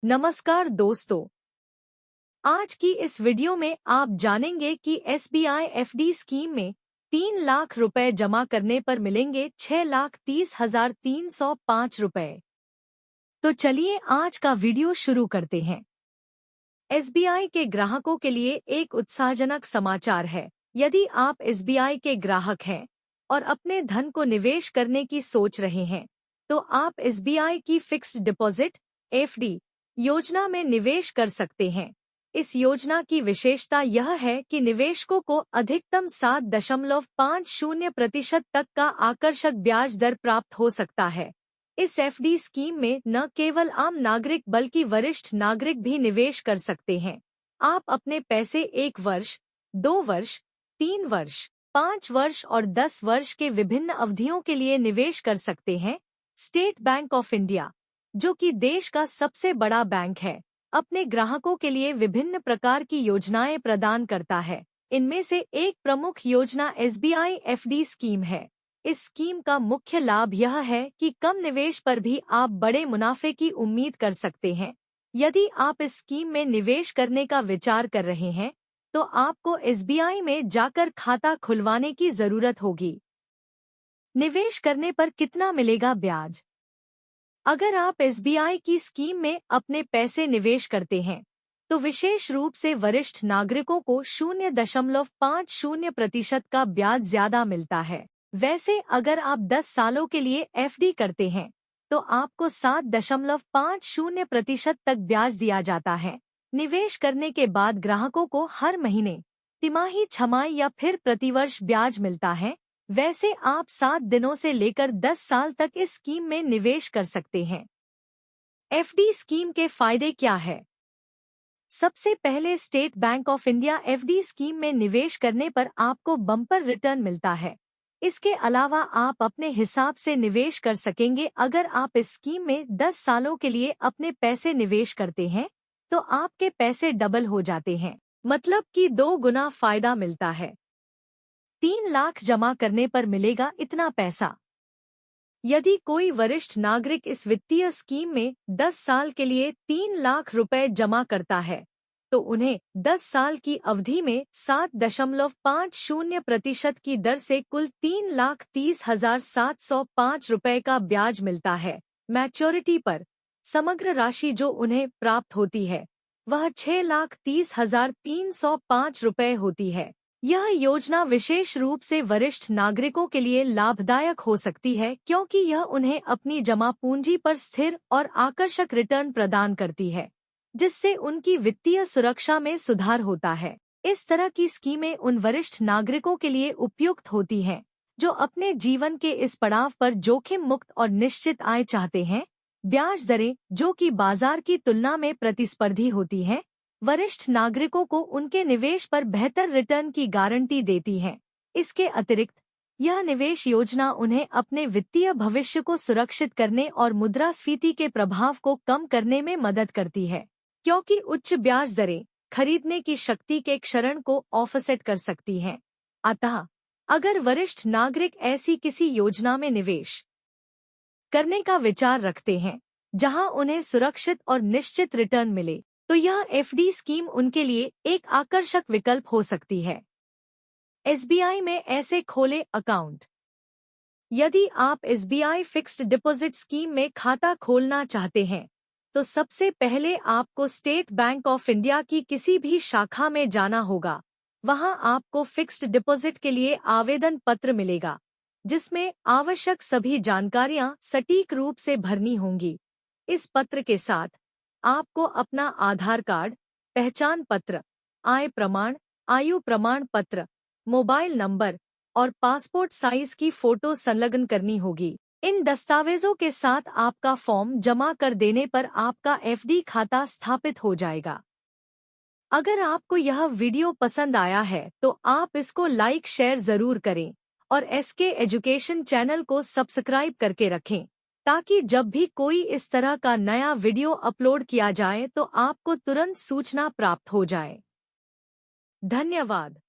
नमस्कार दोस्तों, आज की इस वीडियो में आप जानेंगे कि एसबीआई एफडी स्कीम में 3 लाख रुपए जमा करने पर मिलेंगे 6,30,305 रुपए। तो चलिए आज का वीडियो शुरू करते हैं। एसबीआई के ग्राहकों के लिए एक उत्साहजनक समाचार है। यदि आप एसबीआई के ग्राहक हैं और अपने धन को निवेश करने की सोच रहे हैं, तो आप एसबीआई की फिक्स्ड डिपॉजिट एफडी योजना में निवेश कर सकते हैं। इस योजना की विशेषता यह है कि निवेशकों को अधिकतम 7.50% तक का आकर्षक ब्याज दर प्राप्त हो सकता है। इस एफडी स्कीम में न केवल आम नागरिक बल्कि वरिष्ठ नागरिक भी निवेश कर सकते हैं। आप अपने पैसे 1 वर्ष, 2 वर्ष, 3 वर्ष, 5 वर्ष और 10 वर्ष के विभिन्न अवधियों के लिए निवेश कर सकते हैं। स्टेट बैंक ऑफ इंडिया, जो कि देश का सबसे बड़ा बैंक है, अपने ग्राहकों के लिए विभिन्न प्रकार की योजनाएं प्रदान करता है। इनमें से एक प्रमुख योजना एसबीआई एफडी स्कीम है। इस स्कीम का मुख्य लाभ यह है कि कम निवेश पर भी आप बड़े मुनाफे की उम्मीद कर सकते हैं। यदि आप इस स्कीम में निवेश करने का विचार कर रहे हैं, तो आपको एसबीआई में जाकर खाता खुलवाने की जरूरत होगी। निवेश करने पर कितना मिलेगा ब्याज? अगर आप एसबीआई की स्कीम में अपने पैसे निवेश करते हैं, तो विशेष रूप से वरिष्ठ नागरिकों को 0.50% का ब्याज ज्यादा मिलता है। वैसे अगर आप 10 सालों के लिए एफडी करते हैं, तो आपको 7.50% तक ब्याज दिया जाता है। निवेश करने के बाद ग्राहकों को हर महीने, तिमाही, छमाही या फिर प्रतिवर्ष ब्याज मिलता है। वैसे आप 7 दिनों से लेकर 10 साल तक इस स्कीम में निवेश कर सकते हैं। एफडी स्कीम के फायदे क्या है? सबसे पहले state bank of India FD scheme में निवेश करने पर आपको बम्पर रिटर्न मिलता है। इसके अलावा आप अपने हिसाब से निवेश कर सकेंगे। अगर आप इस स्कीम में 10 सालों के लिए अपने पैसे निवेश करते हैं, तो आपके पैसे डबल हो जाते हैं, मतलब कि 2 गुना फायदा मिलता है। 3 लाख जमा करने पर मिलेगा इतना पैसा। यदि कोई वरिष्ठ नागरिक इस वित्तीय स्कीम में 10 साल के लिए 3 लाख रुपए जमा करता है, तो उन्हें 10 साल की अवधि में 7.50% की दर से कुल 3,30,705 रुपए का ब्याज मिलता है। मैच्योरिटी पर समग्र राशि जो उन्हें प्राप्त होती है, वह 6,30,305 रुपए होती है। यह योजना विशेष रूप से वरिष्ठ नागरिकों के लिए लाभदायक हो सकती है, क्योंकि यह उन्हें अपनी जमा पूंजी पर स्थिर और आकर्षक रिटर्न प्रदान करती है, जिससे उनकी वित्तीय सुरक्षा में सुधार होता है। इस तरह की स्कीमें उन वरिष्ठ नागरिकों के लिए उपयुक्त होती हैं, जो अपने जीवन के इस पड़ाव पर जोखिम मुक्त और निश्चित आय चाहते हैं। ब्याज दरें, जो कि बाजार की तुलना में प्रतिस्पर्धी होती हैं, वरिष्ठ नागरिकों को उनके निवेश पर बेहतर रिटर्न की गारंटी देती हैं। इसके अतिरिक्त यह निवेश योजना उन्हें अपने वित्तीय भविष्य को सुरक्षित करने और मुद्रास्फीति के प्रभाव को कम करने में मदद करती है, क्योंकि उच्च ब्याज दरें खरीदने की शक्ति के क्षरण को ऑफसेट कर सकती हैं। अतः अगर वरिष्ठ नागरिक ऐसी किसी योजना में निवेश करने का विचार रखते हैं, जहां उन्हें सुरक्षित और निश्चित रिटर्न मिले, तो यह एफडी स्कीम उनके लिए एक आकर्षक विकल्प हो सकती है। एसबीआई में ऐसे खोले अकाउंट। यदि आप एसबीआई फिक्स्ड डिपॉजिट स्कीम में खाता खोलना चाहते हैं, तो सबसे पहले आपको स्टेट बैंक ऑफ इंडिया की किसी भी शाखा में जाना होगा। वहां आपको फिक्स्ड डिपॉजिट के लिए आवेदन पत्र मिलेगा, जिसमें आवश्यक सभी जानकारियां सटीक रूप से भरनी होंगी। इस पत्र के साथ आपको अपना आधार कार्ड, पहचान पत्र, आय प्रमाण, आयु प्रमाण पत्र, मोबाइल नंबर और पासपोर्ट साइज की फोटो संलग्न करनी होगी। इन दस्तावेजों के साथ आपका फॉर्म जमा कर देने पर आपका एफडी खाता स्थापित हो जाएगा। अगर आपको यह वीडियो पसंद आया है, तो आप इसको लाइक शेयर जरूर करें और एसके एजुकेशन चैनल को सब्सक्राइब करके रखें, ताकि जब भी कोई इस तरह का नया वीडियो अपलोड किया जाए तो आपको तुरंत सूचना प्राप्त हो जाए। धन्यवाद।